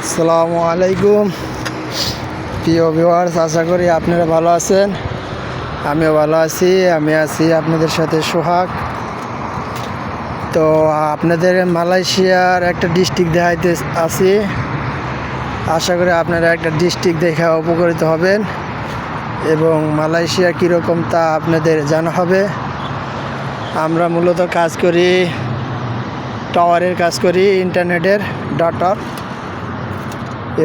আসসালামু আলাইকুম প্রিয় ভিউয়ার্স, আশা করি আপনারা ভালো আছেন। আমিও ভালো আছি। আমি আছি আপনাদের সাথে সোহাগ। তো আপনাদের মালয়েশিয়ার একটা ডিস্ট্রিক্ট দেখাইতে আছি। আশা করি আপনারা একটা ডিস্ট্রিক্ট দেখে উপকৃত হবেন এবং মালয়েশিয়া কীরকম তা আপনাদের জানা হবে। আমরা মূলত কাজ করি, টাওয়ারের কাজ করি, ইন্টারনেটের ডাটার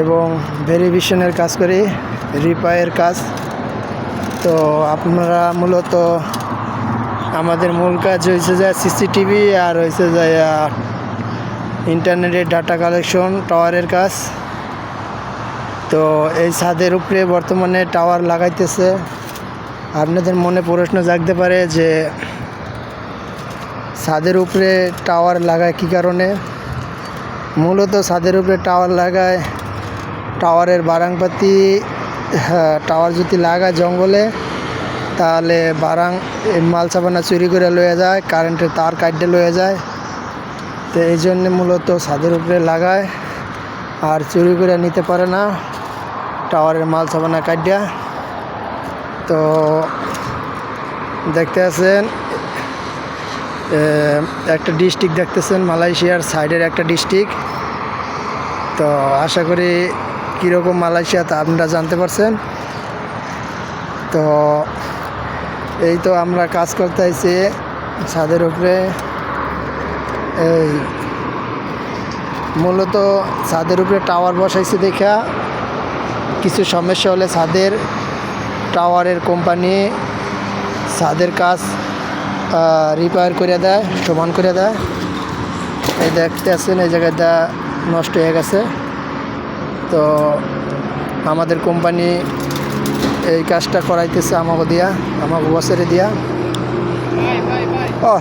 এবং ভেরিফিকেশনের কাজ করি, রিপেয়ারের কাজ। তো আপনারা মূলত আমাদের মূল কাজ হয়েছে যে সিসিটিভি আর হয়েছে যে ইন্টারনেটের ডাটা কালেকশন, টাওয়ারের কাজ। তো এই ছাদের উপরে বর্তমানে টাওয়ার লাগাইতেছে। আপনাদের মনে প্রশ্ন জাগতে পারে যে ছাদের উপরে টাওয়ার লাগায় কী কারণে। মূলত ছাদের উপরে টাওয়ার লাগায় টাওয়ারের বারাংপাতি, টাওয়ার যদি লাগায় জঙ্গলে তাহলে বারাং মাল চাপানা চুরি করে লয়ে যায়, কারেন্টের তার কাটতে লয়ে যায়। তো এই জন্যে মূলত ছাদের উপরে লাগায়, আর চুরি করে নিতে পারে না টাওয়ারের মাল চাপানা কাটিয়া। তো দেখতে আছেন একটা ডিস্ট্রিক্ট দেখতেছেন, মালয়েশিয়ার সাইডের একটা ডিস্ট্রিক্ট। তো আশা করি কীরকম মালয়েশিয়া তা আপনারা জানতে পারছেন। তো এই তো আমরা কাজ করতে আইছি ছাদের উপরে। এই মূলত ছাদের উপরে টাওয়ার বসাইছে দেখা কিছু সমস্যা হলে ছাদের টাওয়ারের কোম্পানি ছাদের কাজ রিপেয়ার করে দেয়, সমান করে দেয়। এই দেখতে আছেন এই জায়গাটা নষ্ট হয়ে গেছে। তো আমাদের কোম্পানি এই কাজটা করাইতেছে আমাকে দিয়া, আমাকে বছরে দিয়া। ও